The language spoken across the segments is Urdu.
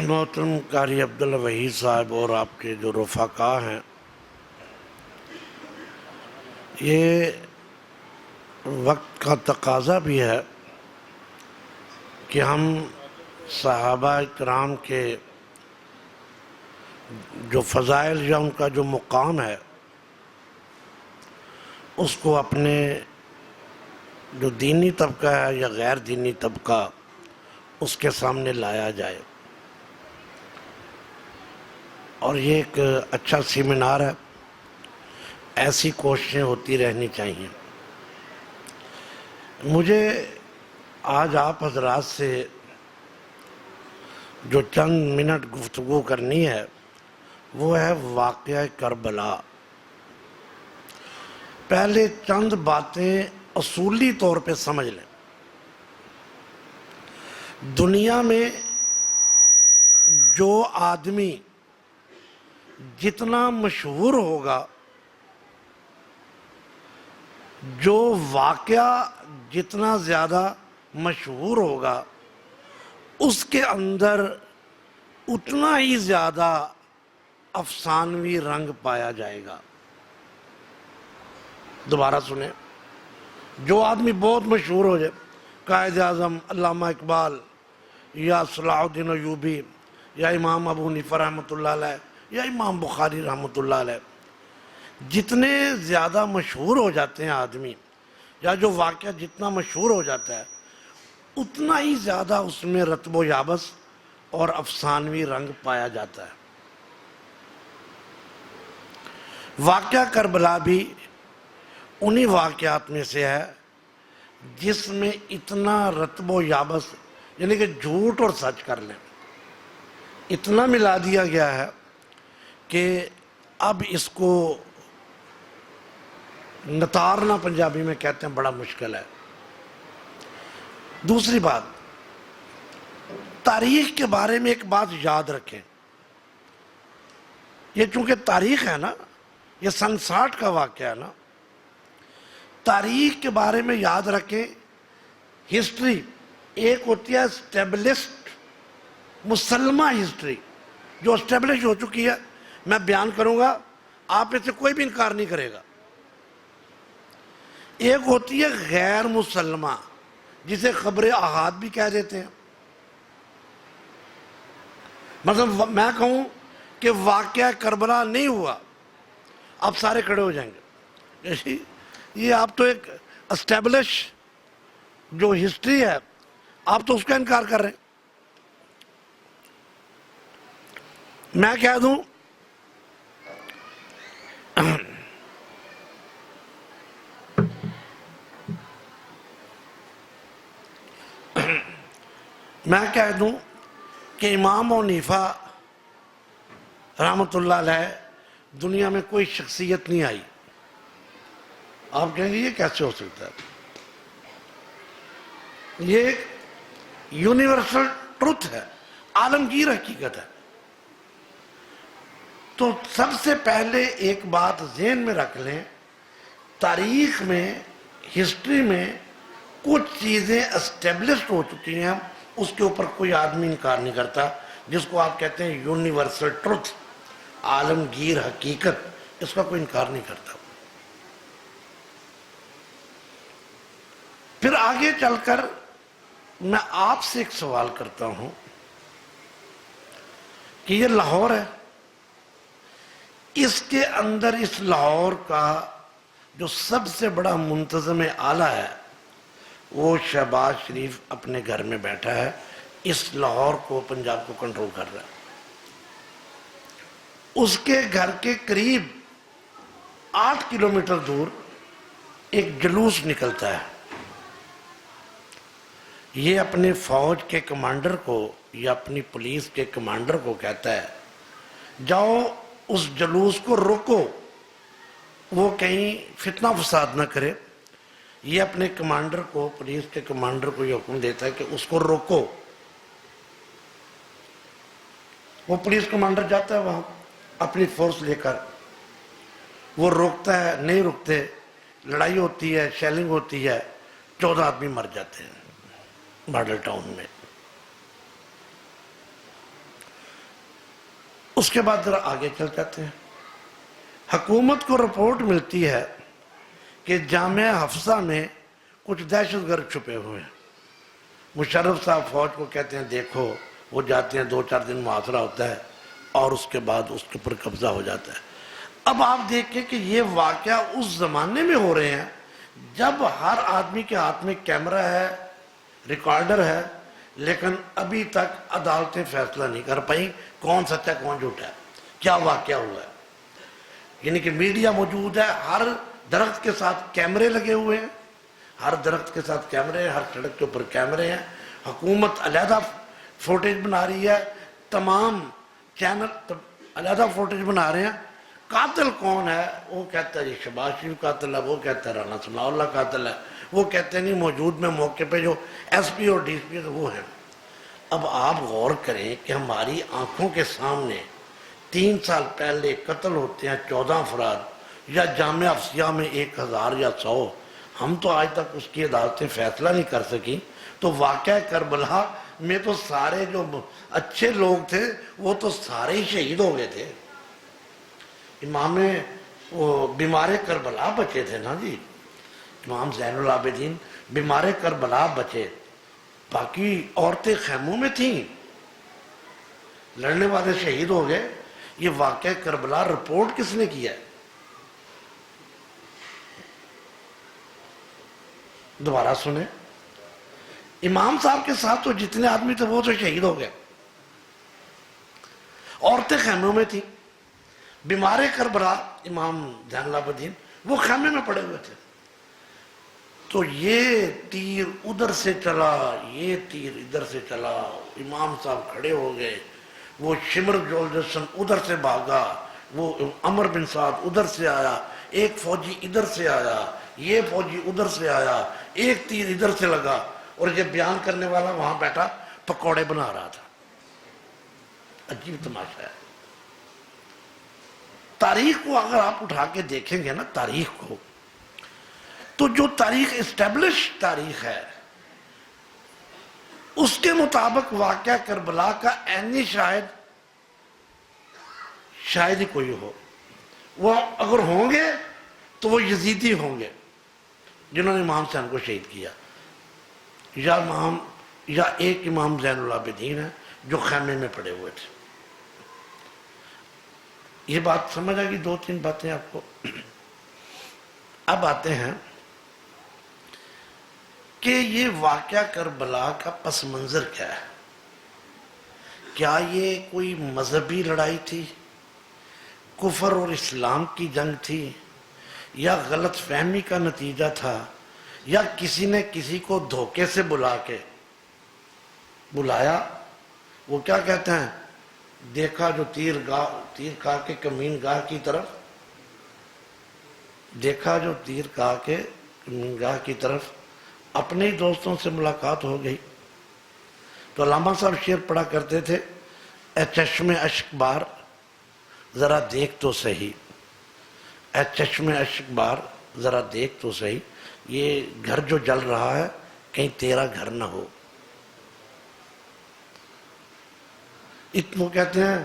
محترم قاری عبداللہ وحید صاحب اور آپ کے جو رفقا ہیں، یہ وقت کا تقاضا بھی ہے کہ ہم صحابہ کرام کے جو فضائل یا ان کا جو مقام ہے اس کو اپنے جو دینی طبقہ ہے یا غیر دینی طبقہ اس کے سامنے لایا جائے، اور یہ ایک اچھا سیمینار ہے۔ ایسی کوششیں ہوتی رہنی چاہیے۔ مجھے آج آپ حضرات سے جو چند منٹ گفتگو کرنی ہے وہ ہے واقعہ کربلا۔ پہلے چند باتیں اصولی طور پہ سمجھ لیں۔ دنیا میں جو آدمی جتنا مشہور ہوگا، جو واقعہ جتنا زیادہ مشہور ہوگا، اس کے اندر اتنا ہی زیادہ افسانوی رنگ پایا جائے گا۔ دوبارہ سنیں، جو آدمی بہت مشہور ہو جائے، قائد اعظم علامہ اقبال یا صلاح الدین ایوبی یا امام ابو حنیفہ رحمۃ اللہ علیہ یا امام بخاری رحمۃ اللہ علیہ، جتنے زیادہ مشہور ہو جاتے ہیں آدمی، یا جو واقعہ جتنا مشہور ہو جاتا ہے، اتنا ہی زیادہ اس میں رتب و یابس اور افسانوی رنگ پایا جاتا ہے۔ واقعہ کربلا بھی انہی واقعات میں سے ہے جس میں اتنا رتب و یابس، یعنی کہ جھوٹ اور سچ کر لیں، اتنا ملا دیا گیا ہے کہ اب اس کو نتارنا پنجابی میں کہتے ہیں بڑا مشکل ہے۔ دوسری بات، تاریخ کے بارے میں ایک بات یاد رکھیں۔ یہ چونکہ تاریخ ہے نا، یہ سن 60 کا واقعہ ہے نا، تاریخ کے بارے میں یاد رکھیں۔ ہسٹری ایک ہوتی ہے اسٹیبلشڈ مسلمہ ہسٹری، جو اسٹیبلش ہو چکی ہے، میں بیان کروں گا، آپ میں سے کوئی بھی انکار نہیں کرے گا۔ ایک ہوتی ہے غیر مسلمہ، جسے خبر احاد بھی کہہ دیتے ہیں۔ مثلا میں کہوں کہ واقعہ کربلا نہیں ہوا، آپ سارے کھڑے ہو جائیں گے۔ یہ آپ تو ایک اسٹیبلش جو ہسٹری ہے، آپ تو اس کا انکار کر رہے ہیں۔ میں کہہ دوں کہ امام حنیفہ رحمۃ اللہ علیہ دنیا میں کوئی شخصیت نہیں آئی۔ آپ کہیں گے یہ کیسے ہو سکتا ہے؟ یہ ایک یونیورسل ٹروتھ ہے، عالمگیر حقیقت ہے۔ تو سب سے پہلے ایک بات ذہن میں رکھ لیں، تاریخ میں، ہسٹری میں کچھ چیزیں اسٹیبلشڈ ہو چکی ہیں، اس کے اوپر کوئی آدمی انکار نہیں کرتا، جس کو آپ کہتے ہیں یونیورسل ٹروتھ، عالمگیر حقیقت، اس کا کوئی انکار نہیں کرتا۔ پھر آگے چل کر میں آپ سے ایک سوال کرتا ہوں کہ یہ لاہور ہے، اس کے اندر اس لاہور کا جو سب سے بڑا منتظم اعلیٰ ہے وہ شہباز شریف اپنے گھر میں بیٹھا ہے، اس لاہور کو، پنجاب کو کنٹرول کر رہا ہے۔ اس کے گھر کے قریب 8 کلومیٹر دور ایک جلوس نکلتا ہے، یہ اپنے فوج کے کمانڈر کو یا اپنی پولیس کے کمانڈر کو کہتا ہے جاؤ اس جلوس کو روکو، وہ کہیں فتنہ فساد نہ کرے۔ یہ اپنے کمانڈر کو، پولیس کے کمانڈر کو یہ حکم دیتا ہے کہ اس کو روکو۔ وہ پولیس کمانڈر جاتا ہے وہاں اپنی فورس لے کر، وہ روکتا ہے، نہیں رکتے، لڑائی ہوتی ہے، شیلنگ ہوتی ہے، 14 آدمی مر جاتے ہیں ماڈل ٹاؤن میں۔ اس کے بعد ذرا آگے چل جاتے ہیں. حکومت کو رپورٹ ملتی ہے کہ جامعہ حفصہ میں کچھ دہشت گرد چھپے ہوئے ہیں. مشرف صاحب فوج کو کہتے ہیں دیکھو، وہ جاتے ہیں، 2-4 دن محاصرہ ہوتا ہے اور اس کے بعد اس کے اوپر قبضہ ہو جاتا ہے. اب آپ دیکھیں کہ یہ واقعہ اس زمانے میں ہو رہے ہیں جب ہر آدمی کے ہاتھ میں کیمرہ ہے، ریکارڈر ہے، لیکن ابھی تک عدالتیں فیصلہ نہیں کر پائیں کون سچا کون جھوٹا ہے، کیا واقعہ ہوا ہے. یعنی کہ میڈیا موجود ہے، ہر درخت کے ساتھ کیمرے لگے ہوئے ہیں، ہر درخت کے ساتھ کیمرے ہیں، ہر سڑک کے اوپر کیمرے ہیں. حکومت علیحدہ فوٹیج بنا رہی ہے، تمام چینل علیحدہ فوٹیج بنا رہے ہیں. قاتل کون ہے؟ وہ کہتا ہے جی شہباز شریف قاتل ہے، وہ کہتا ہے رانا ثناء اللہ قاتل ہے، وہ کہتے ہیں نہیں موجود میں موقع پہ جو ایس پی اور ڈی پی وہ ہیں. اب آپ غور کریں کہ ہماری آنکھوں کے سامنے 3 سال پہلے قتل ہوتے ہیں 14 افراد، یا جامعہ افسیہ میں 1000 یا 100، ہم تو آج تک اس کی عدالتیں فیصلہ نہیں کر سکی. تو واقعہ کربلا میں تو سارے جو اچھے لوگ تھے وہ تو سارے ہی شہید ہو گئے تھے. امام وہ بیمار کربلا بچے تھے نا جی، امام زین العابدین بیمار کربلا بچے، باقی عورتیں خیموں میں تھیں، لڑنے والے شہید ہو گئے. یہ واقعہ کربلا رپورٹ کس نے کیا ہے؟ دوبارہ سنیں، امام صاحب کے ساتھ تو جتنے آدمی تھے وہ تو شہید ہو گئے، عورتیں خیموں میں تھیں. بیمار کربلا امام زین العابدین وہ خیمے میں پڑے ہوئے تھے. تو یہ تیر ادھر سے چلا، یہ تیر ادھر سے چلا، امام صاحب کھڑے ہو گئے، وہ شمر جولجسن ادھر سے بھاگا، وہ عمر بن سعد ادھر سے آیا، ایک فوجی ادھر سے آیا، یہ فوجی ادھر سے آیا، ایک تیر ادھر سے لگا، اور یہ بیان کرنے والا وہاں بیٹھا پکوڑے بنا رہا تھا. عجیب تماشا ہے. تاریخ کو اگر آپ اٹھا کے دیکھیں گے نا، تاریخ کو، تو جو تاریخ اسٹیبلش تاریخ ہے اس کے مطابق واقعہ کربلا کا عینی شاید ہی کوئی ہو. وہ اگر ہوں گے تو وہ یزیدی ہوں گے جنہوں نے امام حسین کو شہید کیا، یا ایک امام زین العابدین ہے جو خیمے میں پڑے ہوئے تھے. یہ بات سمجھ آ گئی؟ 2-3 باتیں آپ کو. اب آتے ہیں کہ یہ واقعہ کربلا کا پس منظر کیا ہے. کیا یہ کوئی مذہبی لڑائی تھی، کفر اور اسلام کی جنگ تھی، یا غلط فہمی کا نتیجہ تھا، یا کسی نے کسی کو دھوکے سے بلایا؟ وہ کیا کہتے ہیں، دیکھا جو تیر کھا کے کمین گاہ کی طرف، دیکھا جو تیر کھا کے کمین گاہ کی طرف، اپنے ہی دوستوں سے ملاقات ہو گئی. تو علامہ صاحب شعر پڑھا کرتے تھے، اے چشم اشک بار ذرا دیکھ تو صحیح، اے چشم اشک بار ذرا دیکھ تو صحیح، یہ گھر جو جل رہا ہے کہیں تیرا گھر نہ ہو. وہ کہتے ہیں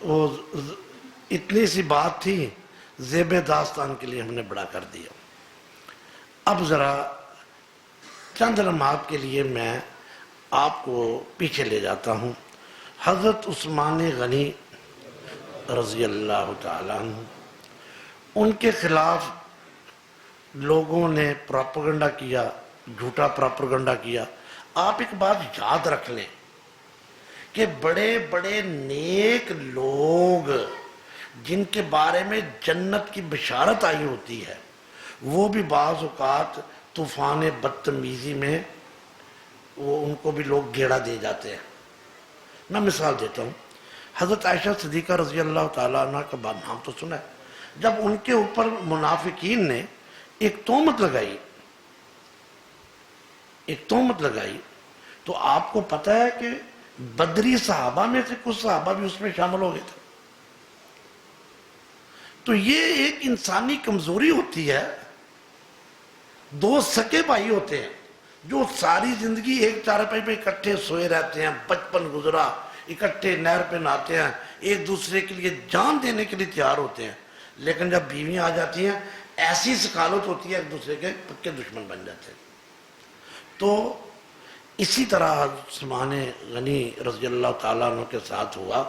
وہ اتنی سی بات تھی، زیب داستان کے لیے ہم نے بڑا کر دیا. اب ذرا چند لمحات کے لیے میں آپ کو پیچھے لے جاتا ہوں. حضرت عثمان غنی رضی اللہ تعالیٰ عنہ، ان کے خلاف لوگوں نے پروپیگنڈا کیا، جھوٹا پروپیگنڈا کیا. آپ ایک بات یاد رکھ لیں کہ بڑے بڑے نیک لوگ جن کے بارے میں جنت کی بشارت آئی ہوتی ہے، وہ بھی بعض اوقات طوفان بدتمیزی میں ان کو بھی لوگ گھیڑا دے جاتے ہیں. میں مثال دیتا ہوں، حضرت عائشہ صدیقہ رضی اللہ تعالیٰ عنہ کا نام تو سنا ہے. جب ان کے اوپر منافقین نے ایک تہمت لگائی تو آپ کو پتہ ہے کہ بدری صحابہ میں سے کچھ صحابہ بھی اس میں شامل ہو گئے تھے. تو یہ ایک انسانی کمزوری ہوتی ہے. 2 سکے بھائی ہوتے ہیں جو ساری زندگی ایک چارپائی پہ اکٹھے سوئے رہتے ہیں، بچپن گزرا، اکٹھے نہر پہ نہاتے ہیں، ایک دوسرے کے لیے جان دینے کے لیے تیار ہوتے ہیں، لیکن جب بیویاں آ جاتی ہیں ایسی سکالت ہوتی ہے ایک دوسرے کے پکے دشمن بن جاتے ہیں۔ تو اسی طرح عثمان غنی رضی اللہ تعالیٰ عنہ کے ساتھ ہوا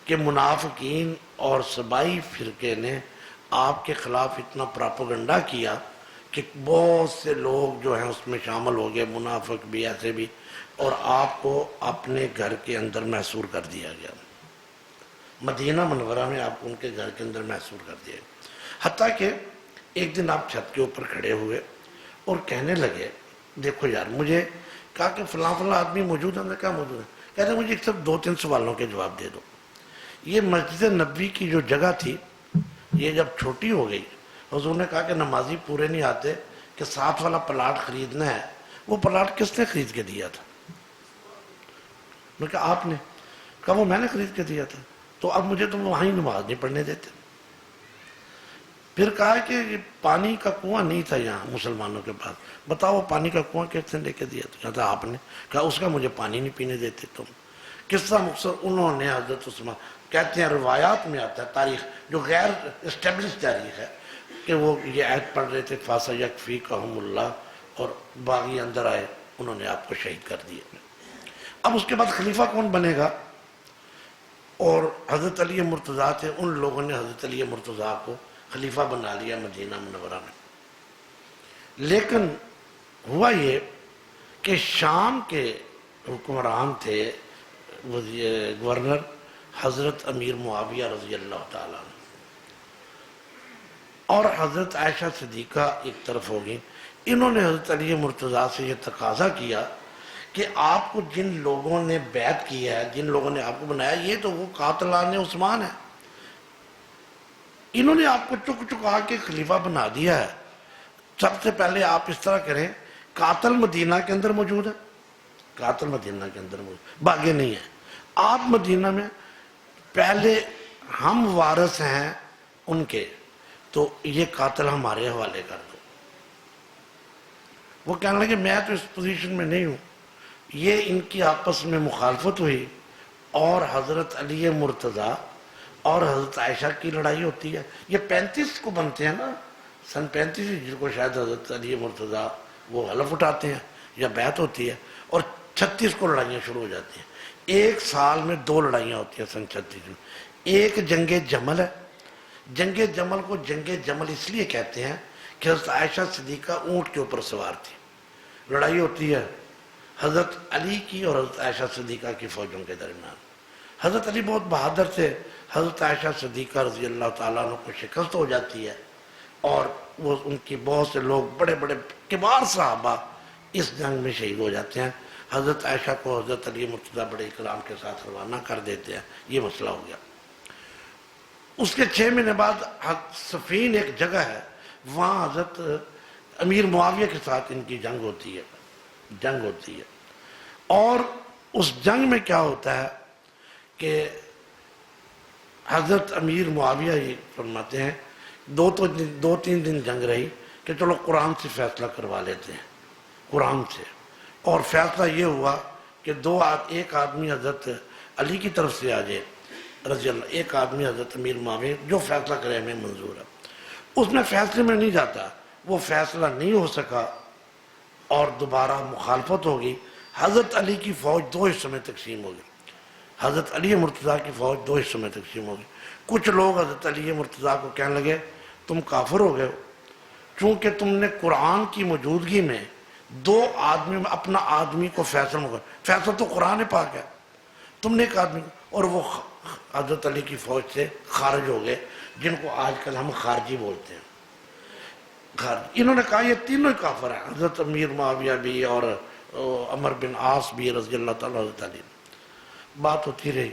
کہ منافقین اور سبائی فرقے نے آپ کے خلاف اتنا پراپیگنڈا کیا کہ بہت سے لوگ جو ہیں اس میں شامل ہو گئے، منافق بھی ایسے بھی، اور آپ کو اپنے گھر کے اندر محصور کر دیا گیا، مدینہ منورہ میں آپ کو ان کے گھر کے اندر محصور کر دیا گیا۔ حتیٰ کہ ایک دن آپ چھت کے اوپر کھڑے ہوئے اور کہنے لگے دیکھو یار، مجھے کہا کہ فلاں فلاں آدمی موجود ہے، کیا موجود ہے؟ کہتے مجھے صرف 2-3 سوالوں کے جواب دے دو۔ یہ مسجد نبوی کی جو جگہ تھی یہ جب چھوٹی ہو گئی، حضور نے کہا کہ نمازی پورے نہیں آتے کہ ساتھ والا پلاٹ خریدنا ہے، وہ پلاٹ کس نے خرید کے دیا تھا؟ میں کہا آپ نے؟ کہا وہ میں نے خرید کے دیا تھا، تو اب مجھے تو وہاں ہی نماز نہیں پڑھنے دیتے۔ پھر کہا کہ یہ پانی کا کنواں نہیں تھا یہاں مسلمانوں کے پاس، بتاؤ پانی کا کنواں کس نے لے کے دیا تھا؟ کہتا آپ نے۔ کہا اس کا مجھے پانی نہیں پینے دیتے تم۔ قصہ مختصر انہوں نے حضرت عثمان، کہتے ہیں روایات میں آتا ہے، تاریخ جو غیر اسٹیبلش تاریخ ہے، کہ وہ یہ عہد پڑھ رہے تھے فَسَيَكْفِيكَهُمُ اللَّهُ، اور باغی اندر آئے، انہوں نے آپ کو شہید کر دیا۔ اب اس کے بعد خلیفہ کون بنے گا؟ اور حضرت علی مرتضیٰ تھے، ان لوگوں نے حضرت علی مرتضیٰ کو خلیفہ بنا لیا مدینہ منورہ میں۔ لیکن ہوا یہ کہ شام کے حکمران تھے گورنر حضرت امیر معاویہ رضی اللہ تعالیٰ عنہ، اور حضرت عائشہ صدیقہ ایک طرف ہو گئی۔ انہوں نے حضرت علی مرتضیٰ سے یہ تقاضا کیا کہ آپ کو جن لوگوں نے بیعت کی ہے، جن لوگوں نے آپ کو بنایا، یہ تو وہ قاتلان عثمان ہے، انہوں نے آپ کو چک چکا کے خلیفہ بنا دیا ہے، سب سے پہلے آپ اس طرح کریں، قاتل مدینہ کے اندر موجود ہے، قاتل مدینہ کے اندر موجود، باغے نہیں ہے، آپ مدینہ میں پہلے ہم وارث ہیں ان کے، تو یہ قاتل ہمارے حوالے کر دو۔ وہ کہنے لگے میں تو اس پوزیشن میں نہیں ہوں۔ یہ ان کی آپس میں مخالفت ہوئی، اور حضرت علی مرتضیٰ اور حضرت عائشہ کی لڑائی ہوتی ہے۔ یہ 35 کو بنتے ہیں نا، سن 35 جن کو شاید حضرت علی مرتضیٰ وہ حلف اٹھاتے ہیں یا بیعت ہوتی ہے، اور 36 کو لڑائیاں شروع ہو جاتی ہیں۔ ایک سال میں 2 لڑائیاں ہوتی ہیں سن 36 میں۔ ایک جنگ جمل ہے، جنگ جمل کو جنگ جمل اس لیے کہتے ہیں کہ حضرت عائشہ صدیقہ اونٹ کے اوپر سوار تھی، لڑائی ہوتی ہے حضرت علی کی اور حضرت عائشہ صدیقہ کی فوجوں کے درمیان۔ حضرت علی بہت بہادر تھے، حضرت عائشہ صدیقہ رضی اللہ تعالیٰ عنہ کو شکست ہو جاتی ہے، اور وہ ان کی بہت سے لوگ بڑے بڑے کبار صحابہ اس جنگ میں شہید ہو جاتے ہیں۔ حضرت عائشہ کو حضرت علی مرتضیٰ بڑے اکرام کے ساتھ روانہ کر دیتے ہیں۔ یہ مسئلہ ہو گیا۔ اس کے 6 مہینے بعد صفین ایک جگہ ہے، وہاں حضرت امیر معاویہ کے ساتھ ان کی جنگ ہوتی ہے، اور اس جنگ میں کیا ہوتا ہے کہ حضرت امیر معاویہ یہ فرماتے ہیں 2-3 دن جنگ رہی کہ چلو قرآن سے فیصلہ کروا لیتے ہیں، قرآن سے، اور فیصلہ یہ ہوا کہ ایک آدمی حضرت علی کی طرف سے آ جائے رضی اللہ، ایک آدمی حضرت امیر معاویہ، جو فیصلہ کرے ہمیں منظور ہے۔ اس میں فیصلے میں نہیں جاتا، وہ فیصلہ نہیں ہو سکا اور دوبارہ مخالفت ہوگی۔ حضرت علی کی فوج 2 حصوں میں تقسیم ہوگی، حضرت علی مرتضیٰ کی فوج 2 حصوں میں تقسیم ہوگی۔ کچھ لوگ حضرت علی مرتضیٰ کو کہنے لگے تم کافر ہو گئے ہو، چونکہ تم نے قرآن کی موجودگی میں 2 آدمی میں اپنا آدمی کو فیصلہ تو قرآن پاک ہے، تم نے ایک آدمی، اور وہ حضرت علی کی فوج سے خارج ہو گئے، جن کو آج کل ہم خارجی بولتے ہیں۔ انہوں نے کہا یہ تینوں ہی کافر ہیں، حضرت امیر معاویہ بھی اور عمر بن عاص بھی رضی اللہ تعالیٰ عنہ۔ بات ہوتی رہی،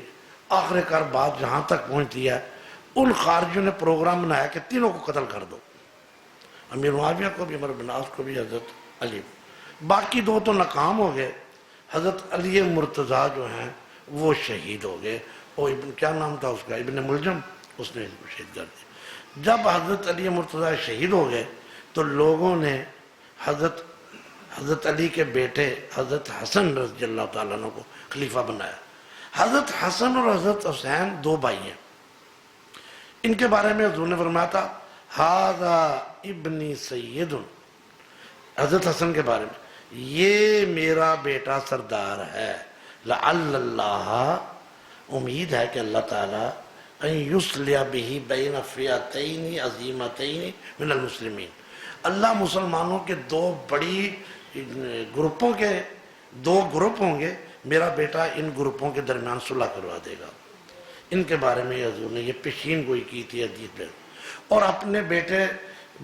آخر کار بات جہاں تک پہنچتی ہے، ان خارجیوں نے پروگرام بنایا کہ تینوں کو قتل کر دو، امیر معاویہ کو بھی، عمر بن عاص کو بھی، حضرت علی۔ باقی 2 تو ناکام ہو گئے، حضرت علی مرتضیٰ جو ہیں وہ شہید ہو گئے، اور کیا نام تھا اس کا، ابن ملجم، اس نے ان کو شہید کر دیا۔ جب حضرت علی مرتضیٰ شہید ہو گئے تو لوگوں نے حضرت علی کے بیٹے حضرت حسن رضی اللہ تعالیٰ عنہ کو خلیفہ بنایا۔ حضرت حسن اور حضرت حسین دو بھائی ہیں. ان کے بارے میں حضور نے فرمایا تھا ھذا ابنی سید. حضرت حسن کے بارے میں یہ میرا بیٹا سردار ہے. لعل اللہ، امید ہے کہ اللہ تعالیٰ ان یصلح بہ بین فئتین عظیمتین من المسلمین، اللہ مسلمانوں کے دو بڑی گروپوں کے دو گروپ ہوں گے، میرا بیٹا ان گروپوں کے درمیان صلح کروا دے گا. ان کے بارے میں حضور نے یہ پیشین گوئی کی تھی حدیث میں. اور اپنے بیٹے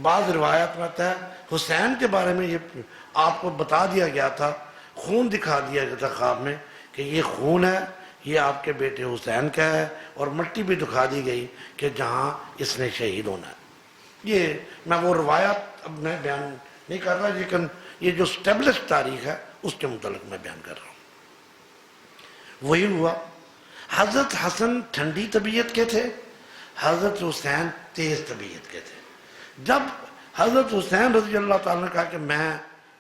بعض روایت میں آتا ہے حسین کے بارے میں یہ آپ کو بتا دیا گیا تھا، خون دکھا دیا گیا تھا خواب میں کہ یہ خون ہے، یہ آپ کے بیٹے حسین کا ہے، اور مٹی بھی دکھا دی گئی کہ جہاں اس نے شہید ہونا ہے. یہ میں وہ روایت اب میں بیان نہیں کر رہا، لیکن یہ جو اسٹیبلش تاریخ ہے اس کے متعلق میں بیان کر رہا ہوں. وہی ہوا. حضرت حسن ٹھنڈی طبیعت کے تھے، حضرت حسین تیز طبیعت کے تھے. جب حضرت حسین رضی اللہ تعالیٰ نے کہا کہ میں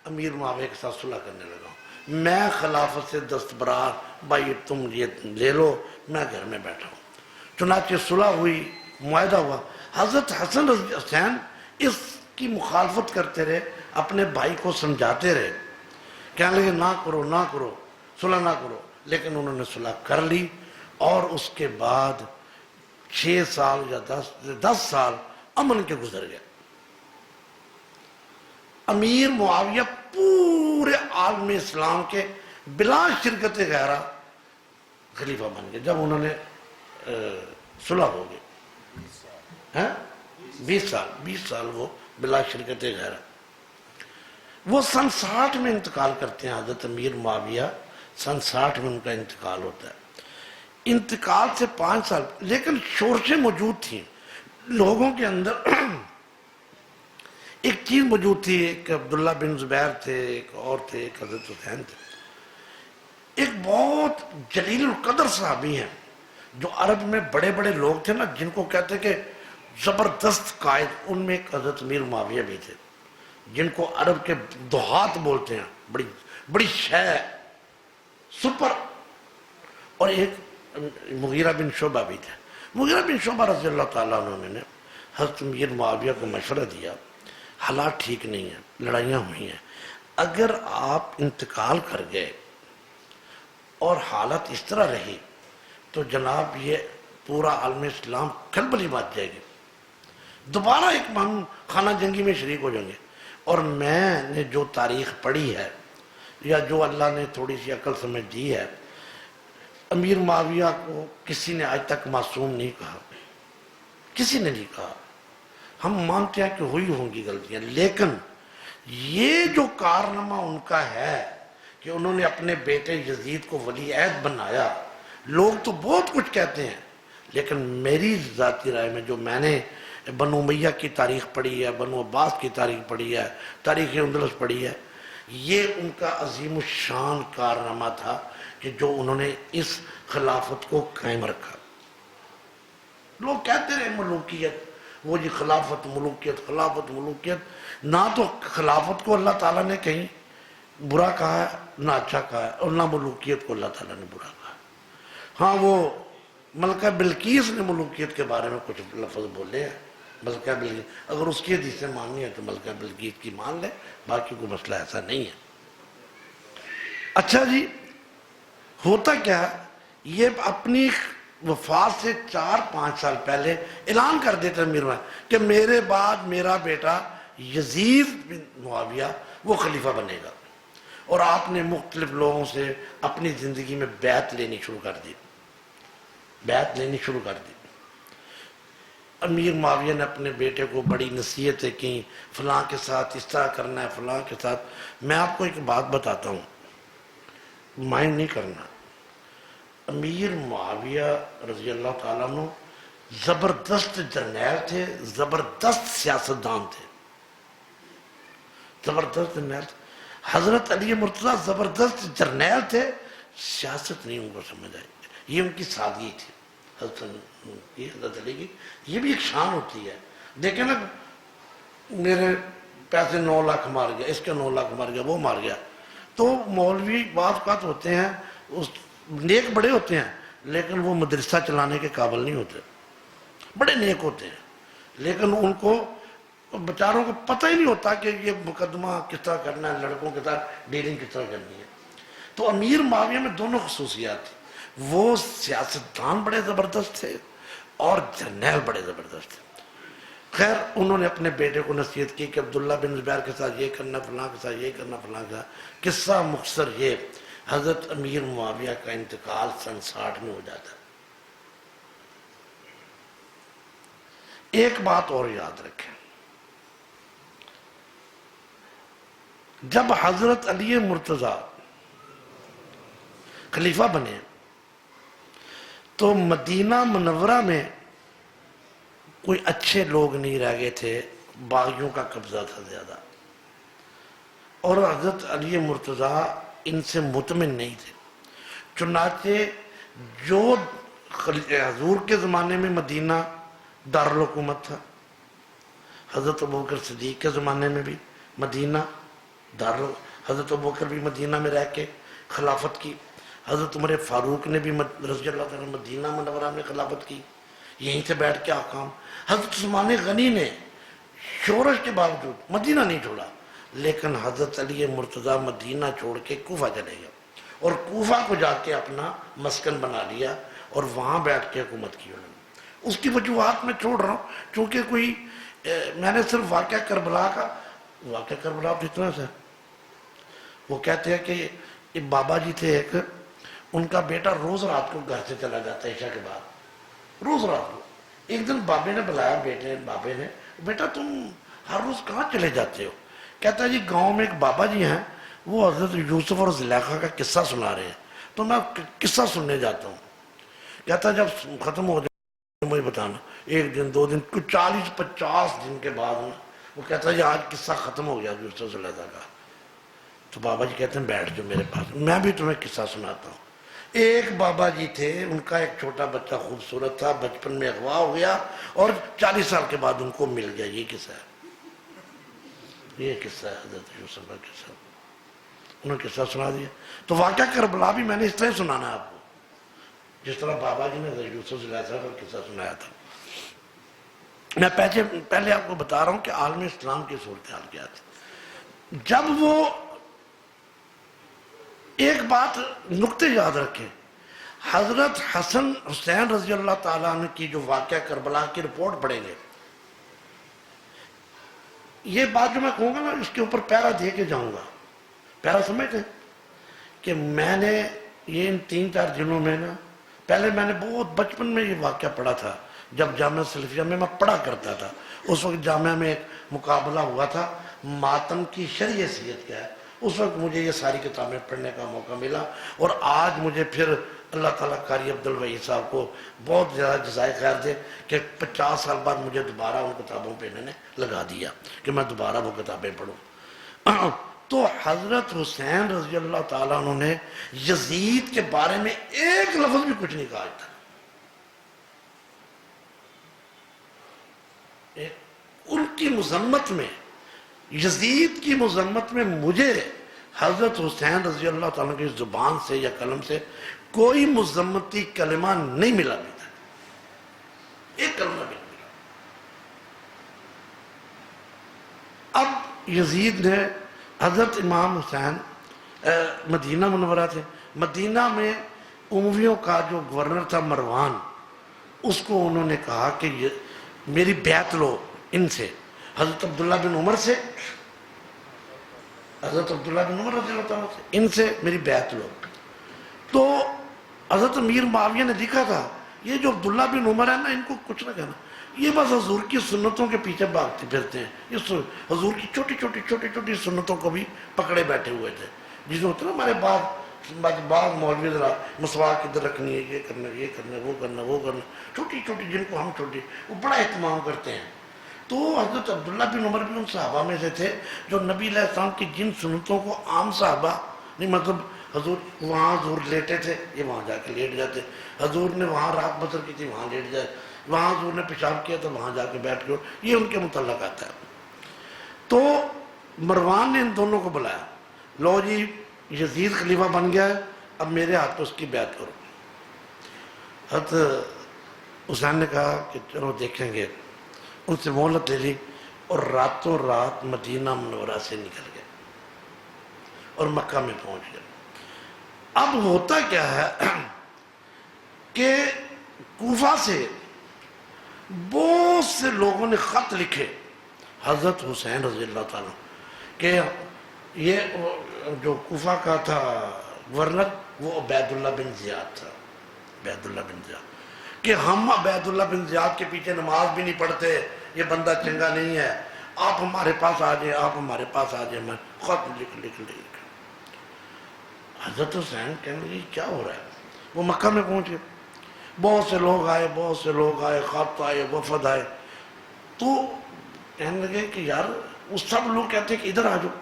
امیر معاویہ کے ساتھ صلح کرنے لگا ہوں، میں خلافت سے دستبرار، بھائی تم یہ لے لو، میں گھر میں بیٹھا ہوں. چنانچہ صلح ہوئی، معاہدہ ہوا. حضرت حسن رضی حسین اس کی مخالفت کرتے رہے، اپنے بھائی کو سمجھاتے رہے، کہنے لگے نہ کرو نہ کرو، صلح نہ کرو. لیکن انہوں نے صلح کر لی، اور اس کے بعد 6 سال یا 10 سال امن کے گزر گئے. امیر معاویہ پورے عالم اسلام کے بلا شرکت غیرہ خلیفہ بن گئے جب انہوں نے صلح ہو گئی. 20 سال وہ بلا شرکت غیرہ. وہ سن 60 میں انتقال کرتے ہیں حضرت امیر معاویہ، سن 60 میں ان کا انتقال ہوتا ہے. انتقال سے 5 سال لیکن شورشیں موجود تھیں لوگوں کے اندر. ایک چیز موجود تھی، ایک عبداللہ بن زبیر تھے، ایک اور تھے، ایک حضرت حسین تھے. ایک بہت جلیل القدر صحابی ہیں جو عرب میں بڑے بڑے لوگ تھے نا، جن کو کہتے کہ زبردست قائد. ان میں ایک حضرت امیر معاویہ بھی تھے جن کو عرب کے دہات بولتے ہیں، بڑی بڑی شے، سپر. اور ایک مغیرہ بن شعبہ بھی تھے. مغیرہ بن شعبہ رضی اللہ تعالیٰ عنہ نے حضرت امیر معاویہ کو مشورہ دیا، حالات ٹھیک نہیں ہیں، لڑائیاں ہوئی ہیں، اگر آپ انتقال کر گئے اور حالت اس طرح رہی تو جناب یہ پورا عالم اسلام کھلبلی بات جائے گی، دوبارہ ایک ہم خانہ جنگی میں شریک ہو جائیں گے. اور میں نے جو تاریخ پڑھی ہے یا جو اللہ نے تھوڑی سی عقل سمجھ دی ہے، امیر معاویہ کو کسی نے آج تک معصوم نہیں کہا، کسی نے نہیں کہا. ہم مانتے ہیں کہ ہوئی ہوں گی غلطیاں، لیکن یہ جو کارنامہ ان کا ہے کہ انہوں نے اپنے بیٹے یزید کو ولی عہد بنایا. لوگ تو بہت کچھ کہتے ہیں، لیکن میری ذاتی رائے میں جو میں نے بنو امیہ کی تاریخ پڑھی ہے، بنو عباس کی تاریخ پڑھی ہے، تاریخ اندلس پڑھی ہے، یہ ان کا عظیم الشان کارنامہ تھا کہ جو انہوں نے اس خلافت کو قائم رکھا. لوگ کہتے رہے ملوکیت، وہ جی خلافت ملوکیت، خلافت ملوکیت. نہ تو خلافت کو اللہ تعالیٰ نے کہیں برا کہا ہے، نہ اچھا کہا ہے، اور نہ ملوکیت کو اللہ تعالیٰ نے برا کہا ہے. ہاں وہ ملکہ بلقیس نے ملوکیت کے بارے میں کچھ لفظ بولے ہیں. ملکہ بلقیس اگر اس کی حدیثیں ماننی ہے تو ملکہ بلقیس کی مان لے، باقی کوئی مسئلہ ایسا نہیں ہے. اچھا جی، ہوتا کیا ہے، یہ اپنی وفات سے 4-5 سال پہلے اعلان کر دیتے امیر معاویہ کہ میرے بعد میرا بیٹا یزید بن معاویہ وہ خلیفہ بنے گا. اور آپ نے مختلف لوگوں سے اپنی زندگی میں بیعت لینی شروع کر دی، بیعت لینی شروع کر دی. امیر معاویہ نے اپنے بیٹے کو بڑی نصیحتیں کی، فلاں کے ساتھ اس طرح کرنا ہے، فلاں کے ساتھ. میں آپ کو ایک بات بتاتا ہوں، مائنڈ نہیں کرنا. امیر معاویہ رضی اللہ تعالیٰ عنہ زبردست جرنیل تھے، زبردست سیاستدان تھے، زبردست جرنیل تھے. حضرت علی مرتضیٰ زبردست جرنیل تھے، سیاست نہیں ان کو سمجھ آئی. یہ ان کی سادگی تھی حضرت علی کی. یہ بھی ایک شان ہوتی ہے. دیکھیں نا، میرے پیسے 9 لاکھ مار گیا، اس کے 9 لاکھ مار گیا، وہ مار گیا. تو مولوی بعض اوقات ہوتے ہیں، نیک بڑے ہوتے ہیں، لیکن وہ مدرسہ چلانے کے قابل نہیں ہوتے، بڑے نیک ہوتے ہیں، لیکن ان کو بیچاروں کو پتہ ہی نہیں ہوتا کہ یہ مقدمہ کس طرح کرنا ہے، لڑکوں کے ساتھ ڈیلنگ کس طرح کرنی ہے۔ تو امیر معاویہ میں دونوں خصوصیات تھیں، وہ سیاستدان بڑے زبردست تھے اور جرنیل بڑے زبردست تھے۔ خیر انہوں نے اپنے بیٹے کو نصیحت کی کہ عبداللہ بن زبیر کے ساتھ یہ کرنا، فلاں کے ساتھ یہ کرنا، فلاں کے ساتھ۔ قصہ مختصر یہ، حضرت امیر معاویہ کا انتقال سن 60 میں ہو جاتا ہے۔ ایک بات اور یاد رکھیں، جب حضرت علی مرتضیٰ خلیفہ بنے تو مدینہ منورہ میں کوئی اچھے لوگ نہیں رہ گئے تھے، باغیوں کا قبضہ تھا زیادہ، اور حضرت علی مرتضیٰ ان سے مطمئن نہیں تھے۔ چنانچہ جو حضور کے زمانے میں مدینہ دارالحکومت تھا، حضرت ابوبکر صدیق کے زمانے میں بھی مدینہ حضرت ابوبکر بھی مدینہ میں رہ کے خلافت کی، حضرت عمر فاروق نے بھی رضی اللہ تعالیٰ مدینہ منورہ میں خلافت کی، یہیں سے بیٹھ کے احکام۔ حضرت عثمان غنی نے شورش کے باوجود مدینہ نہیں چھوڑا، لیکن حضرت علی مرتضیٰ مدینہ چھوڑ کے کوفہ چلے گئے اور کوفہ کو جا کے اپنا مسکن بنا لیا اور وہاں بیٹھ کے حکومت کی انہوں نے۔ اس کی وجوہات میں چھوڑ رہا ہوں چونکہ کوئی میں نے صرف واقعہ کربلا اتنا سا، وہ کہتے ہیں کہ ایک بابا جی تھے، ایک ان کا بیٹا روز رات کو گھر سے چلا جاتا ہے عشاء کے بعد، روز رات کو۔ ایک دن بابے نے بلایا بابے نے، بیٹا تم ہر روز کہاں چلے جاتے ہو؟ کہتا ہے جی گاؤں میں ایک بابا جی ہیں، وہ حضرت یوسف اور زلیخا کا قصہ سنا رہے ہیں، تو میں قصہ سننے جاتا ہوں۔ کہتا ہے جب ختم ہو جائے مجھے بتانا، ایک دن 2 دن، کچھ 40-50 دن کے بعد وہ کہتا ہے جی آج قصہ ختم ہو گیا یوسف زلیخا کا۔ تو بابا جی کہتے ہیں بیٹھ جو میرے پاس، میں بھی تمہیں قصہ سناتا ہوں۔ ایک بابا جی تھے، ان کا ایک چھوٹا بچہ خوبصورت تھا، بچپن میں اغوا ہو گیا اور 40 سال کے بعد ان کو مل گیا۔ یہ قصہ ہے، یہ قصہ ہے حضرت یوسف کا قصہ، انہوں نے قصہ سنا دیا۔ تو واقعہ کربلا بھی میں نے اس طرح سنانا ہے آپ کو، جس طرح بابا جی نے حضرت یوسف زلیخا کا قصہ سنایا تھا۔ میں پہلے آپ کو بتا رہا ہوں کہ عالم اسلام کی صورتحال کیا تھی۔ جب وہ ایک بات نقطے یاد رکھیں، حضرت حسن حسین رضی اللہ تعالیٰ عنہ کی جو واقعہ کربلا کی رپورٹ پڑھیں گے، یہ بات جو میں کہوں گا نا اس کے اوپر پیرا دے کے جاؤں گا۔ پیرا سمجھتے ہیں کہ میں نے یہ ان 3-4 دنوں میں نا، پہلے میں نے بہت بچپن میں یہ واقعہ پڑھا تھا، جب جامعہ سلفیہ میں پڑھا کرتا تھا، اس وقت جامعہ میں ایک مقابلہ ہوا تھا ماتم کی شرعی حیثیت کیا ہے، اس وقت مجھے یہ ساری کتابیں پڑھنے کا موقع ملا، اور آج مجھے پھر اللہ تعالیٰ قاری عبدالوحید صاحب کو بہت زیادہ جزائے خیر دے کہ 50 سال بعد مجھے دوبارہ ان کتابوں پہ انہوں نے لگا دیا کہ میں دوبارہ وہ کتابیں پڑھوں۔ تو حضرت حسین رضی اللہ تعالیٰ عنہ نے یزید کے بارے میں ایک لفظ بھی کچھ نہیں کہا تھا۔ ان کی مذمت میں، یزید کی مذمت میں مجھے حضرت حسین رضی اللہ تعالیٰ کی زبان سے یا قلم سے کوئی مذمتی کلمہ نہیں ملا بھی تھا، ایک کلمہ بھی نہیں ملا۔ اب یزید نے حضرت امام حسین مدینہ منورہ تھے، مدینہ میں امویوں کا جو گورنر تھا مروان، اس کو انہوں نے کہا کہ میری بیعت لو ان سے، حضرت عبداللہ بن عمر سے، حضرت عبداللہ بن عمر رضی اللہ تعالیٰ سے، ان سے میری بیعت لو۔ تو حضرت امیر معاویہ نے لکھا تھا یہ جو عبداللہ بن عمر ہے نا، ان کو کچھ نہ کہنا، یہ بس حضور کی سنتوں کے پیچھے بھاگتے پھرتے ہیں، یہ حضور کی چھوٹی چھوٹی سنتوں کو بھی پکڑے بیٹھے ہوئے تھے، جس میں ہوتا نا ہمارے بعض مولوی ذرا مسواک ادھر رکھنی ہے، یہ کرنا وہ کرنا، چھوٹی جن کو ہم چھوٹی، وہ بڑا اہتمام کرتے ہیں۔ تو حضرت عبداللہ بن عمر بھی ان صحابہ میں سے تھے جو نبی علیہ السلام کی جن سنتوں کو عام صحابہ نہیں، مطلب حضور لیٹے تھے، یہ وہاں جا کے لیٹ جاتے، حضور نے وہاں رات بسر کی تھی وہاں لیٹ جائے، وہاں حضور نے پیشاب کیا تو وہاں جا کے بیٹھ کے، یہ ان کے متعلق آتا ہے۔ تو مروان نے ان دونوں کو بلایا، لو جی یزید خلیفہ بن گیا ہے، اب میرے ہاتھ تو اس کی بیعت کرو۔ حضرت حسین نے کہا کہ چلو دیکھیں گے، ان سے مہلت لے لی اور راتوں رات مدینہ منورہ سے نکل گئے اور مکہ میں پہنچ گئے۔ اب ہوتا کیا ہے کہ کوفہ سے بہت سے لوگوں نے خط لکھے حضرت حسین رضی اللہ تعالیٰ کہ یہ جو کوفہ کا تھا گورنر وہ عبید اللہ بن زیاد تھا، عبید اللہ بن زیاد، کہ ہم عبید اللہ بن زیاد کے پیچھے نماز بھی نہیں پڑھتے، یہ بندہ چنگا نہیں ہے، آپ ہمارے پاس آ جائیں، آپ ہمارے پاس آ جائیں۔ میں خط لکھ حضرت حسین کہنے لگے کیا ہو رہا ہے؟ وہ مکہ میں پہنچ گئے، بہت سے لوگ آئے، خط آئے، وفد آئے، تو کہنے لگے کہ یار وہ سب لوگ کہتے ہیں کہ ادھر آ جاؤ۔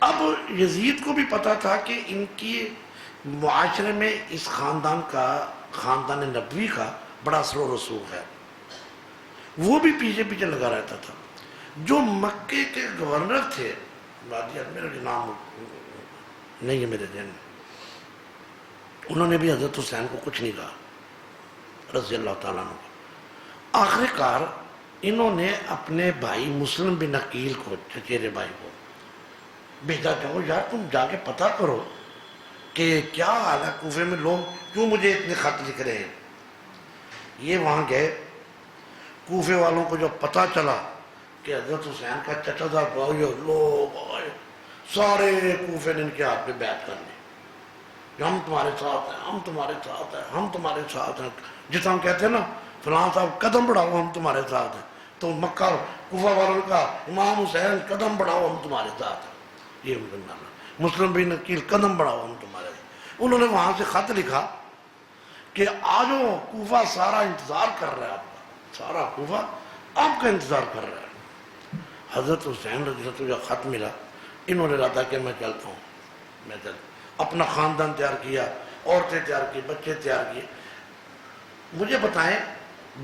اب یزید کو بھی پتا تھا کہ ان کی معاشرے میں اس خاندان نبوی کا بڑا اثر و رسوخ ہے، وہ بھی پیچھے پیچھے لگا رہتا تھا۔ جو مکے کے گورنر تھے، میرا نام نہیں ہے میرے ذہن میں، انہوں نے بھی حضرت حسین کو کچھ نہیں کہا رضی اللہ تعالیٰ عنہ۔ آخر کار انہوں نے اپنے بھائی مسلم بن عقیل کو، چچیرے بھائی کو بھیجا، جاؤ یار تم جا کے پتہ کرو کہ کیا حال ہے کوفے میں، لوگ کیوں مجھے اتنے خط لکھ رہے ہیں۔ یہ وہاں گئے، کوفے والوں کو جب پتہ چلا کہ حضرت حسین کا چچا تھا، لوگ آئے، سارے کوفے نے ان کے ہاتھ پہ بیعت کر لی کہ ہم تمہارے ساتھ ہیں، ہم تمہارے ساتھ ہیں، ہم تمہارے ساتھ ہیں۔ جس ہم کہتے ہیں نا فلاں صاحب قدم بڑھاؤ ہم تمہارے ساتھ ہیں، تو مکہ کوفہ والوں نے کہا امام حسین قدم بڑھاؤ ہم تمہارے ساتھ ہیں۔ یہ مسلم بن عقیل قدم بڑھاؤ ہم تمہارے ساتھ۔ انہوں نے وہاں سے خط لکھا کہ آجو کوفہ سارا انتظار کر رہا ہے، آپ کا سارا کوفہ آپ کا انتظار کر رہا ہے۔ حضرت حسین رضی اللہ عنہ خط ملا، انہوں نے کہا کہ میں چلتا ہوں، میں اپنا خاندان تیار کیا، عورتیں تیار کی، بچے تیار کیے۔ مجھے بتائیں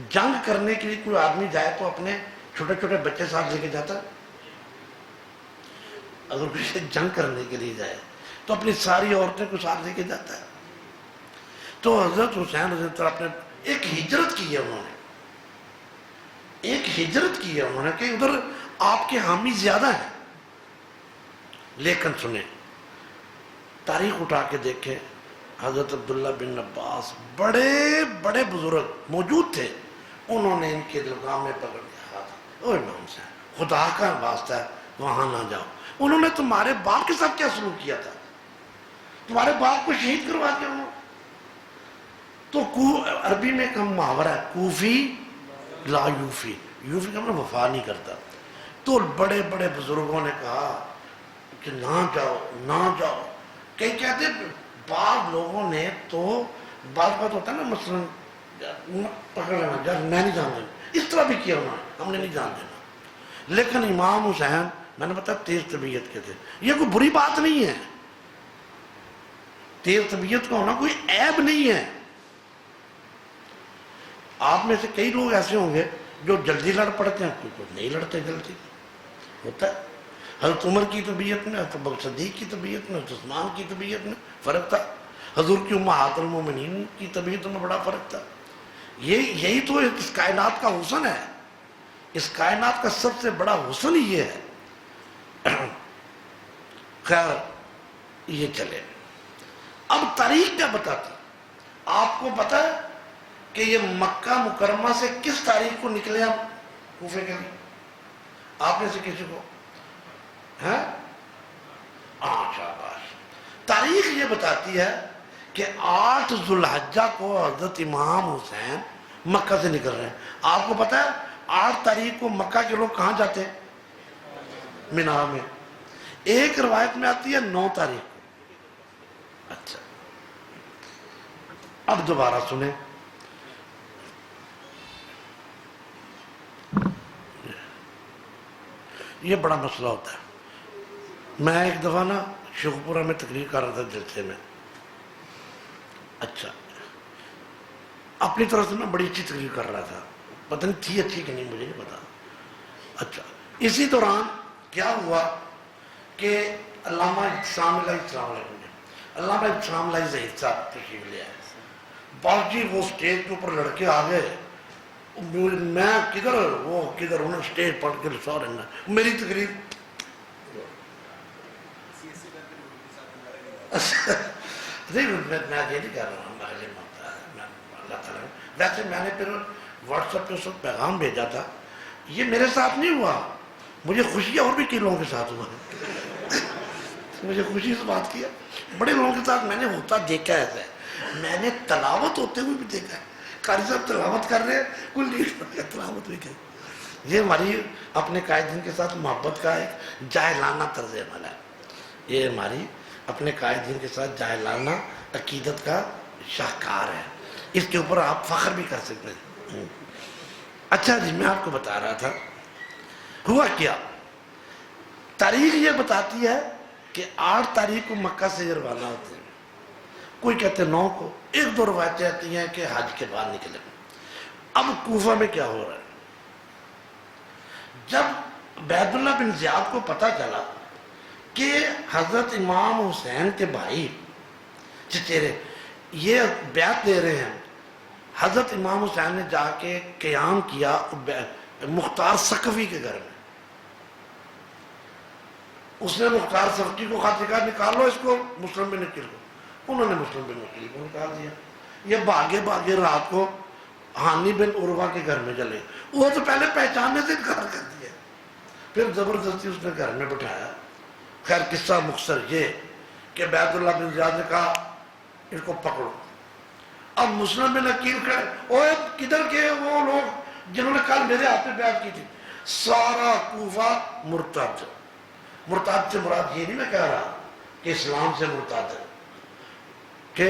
جنگ کرنے کے لیے کوئی آدمی جائے تو اپنے چھوٹے چھوٹے بچے ساتھ لے کے جاتا ہے؟ اگر کسی جنگ کرنے کے لیے جائے تو اپنی ساری عورتیں کو ساتھ لے کے جاتا ہے۔ تو حضرت حسین رضی اللہ عنہ نے ایک ہجرت کی ہے، انہوں نے کہ ادھر آپ کے حامی زیادہ ہیں۔ لیکن سنیں، تاریخ اٹھا کے دیکھیں، حضرت عبداللہ بن عباس بڑے بڑے بزرگ موجود تھے، انہوں نے ان کے لگام میں پکڑ لیا، اوہ امام صاحب خدا کا واسطہ ہے وہاں نہ جاؤ۔ انہوں نے تمہارے باپ کے ساتھ کیا سلوک کیا تھا؟ تمہارے باپ کو شہید کروا دیا انہوں نے۔ تو عربی میں ایک محاورہ ہے، کوفی لا یوفی، یوفی کا مطلب وفا نہیں کرتا۔ تو بڑے بڑے بزرگوں نے کہا کہ نہ جاؤ نہ جاؤ۔ کئی کہتے ہیں، بعض لوگوں نے تو بعض بات ہوتا ہے نا، مثلا پکڑ لینا، میں نہیں جان دینا، اس طرح بھی کیا انہوں نے، ہم نے نہیں جان دینا۔ لیکن امام حسین میں نے بتایا تیز طبیعت کے تھے، یہ کوئی بری بات نہیں ہے، تیز طبیعت کا ہونا کوئی عیب نہیں ہے۔ آپ میں سے کئی لوگ ایسے ہوں گے جو جلدی لڑ پڑتے ہیں، کوئی نہیں لڑتے جلدی، ہوتا ہے۔ حضرت عمر کی طبیعت میں، حضرت ابوبکر صدیق کی طبیعت میں، حضرت عثمان کی طبیعت میں فرق تھا، حضور کی امہات المومنین کی طبیعت میں بڑا فرق تھا۔ یہی تو اس کائنات کا حسن ہے، اس کائنات کا سب سے بڑا حسن ہی یہ ہے۔ خیر یہ چلے، اب تاریخ کیا بتاتی؟ آپ کو پتا ہے کہ یہ مکہ مکرمہ سے کس تاریخ کو نکلے ہم کوفے کے لیے؟ آپ میں سے کسی کو ہے؟ شاباش۔ تاریخ یہ بتاتی ہے کہ 8 ذوالحجہ کو حضرت امام حسین مکہ سے نکل رہے ہیں۔ آپ کو پتا ہے 8 تاریخ کو مکہ کے لوگ کہاں جاتے ہیں؟ مینا میں۔ ایک روایت میں آتی ہے 9 تاریخ کو۔ اچھا، اب دوبارہ سنیں، یہ بڑا مسئلہ ہوتا ہے۔ میں ایک دفعہ نا شیخوپورہ میں تقریر کر رہا تھا جلسے میں، اچھا اپنی طرف سے میں بڑی اچھی تقریر کر رہا تھا، پتہ نہیں تھی اچھی کہ نہیں، مجھے نہیں پتا۔ اچھا اسی دوران کیا ہوا کہ علامہ ابتسام علیہ السلام علیکم، علامہ ابتسام علیہ ظہیر صاحب تشریف لے آئے، بس جی وہ اسٹیج کے اوپر لڑکے آ گئے، میں کدھر وہ کدھر، انہوں نے اسٹیج پڑھ کے سو رہنا میری تقریر نہیں، میں یہ نہیں کر رہا ہوں، ہمارے لیے ہوتا ہے اللہ تعالیٰ ویسے میں نے پھر واٹس ایپ پہ اس وقت پیغام بھیجا تھا، یہ میرے ساتھ نہیں ہوا، مجھے خوشی اور بھی کئی لوگوں کے ساتھ ہوا مجھے خوشی اس بات کی ہے، بڑے لوگوں کے ساتھ میں نے ہوتا دیکھا ہے ایسا ہے، میں نے تلاوت ہوتے ہوئے بھی دیکھا ہے، قاری صاحب تلاوت کر رہے ہیں، کوئی نہیں تلاوت بھی کر، یہ ہماری اپنے قائدین کے ساتھ محبت کا ایک جاہلانہ طرز عمل ہے، یہ ہماری اپنے قائدین کے ساتھ جاہلانہ عقیدت کا شاہکار ہے، اس کے اوپر آپ فخر بھی کر سکتے ہیں۔ اچھا جی، میں آپ کو بتا رہا تھا ہوا کیا، تاریخ یہ بتاتی ہے کہ 8 تاریخ کو مکہ سے یہ روانہ ہوتے ہیں، کوئی کہتے ہیں 9 کو، ایک دو روایتیں آتی ہیں کہ حج کے بعد نکلے۔ اب کوفہ میں کیا ہو رہا ہے، جب عبید اللہ بن زیاد کو پتہ چلا کہ حضرت امام حسین کے بھائی چچیرے یہ بیعت دے رہے ہیں، حضرت امام حسین نے جا کے قیام کیا مختار ثقفی کے گھر میں، اس نے مختار ثقفی کو خط لکھا نکالو اس کو مسلم بن عقیل کو، انہوں نے مسلم بن عقیل کو نکال دیا، یہ بھاگے رات کو ہانی بن عروہ کے گھر میں چلے، وہ تو پہلے پہچاننے سے انکار کر دیا، پھر زبردستی اس نے گھر میں بٹھایا۔ خیر قصہ مختصر یہ کہ عبید اللہ بن زیاد نے کہا ان کو پکڑو، اب مسلم بن عقیل کھڑے، اوے کدھر گئے وہ لوگ جنہوں نے کل میرے ہاتھ میں بیعت کی تھی، سارا کوفہ مرتد، مرتد سے مراد یہ نہیں میں کہہ رہا کہ اسلام سے مرتد ہے، کہ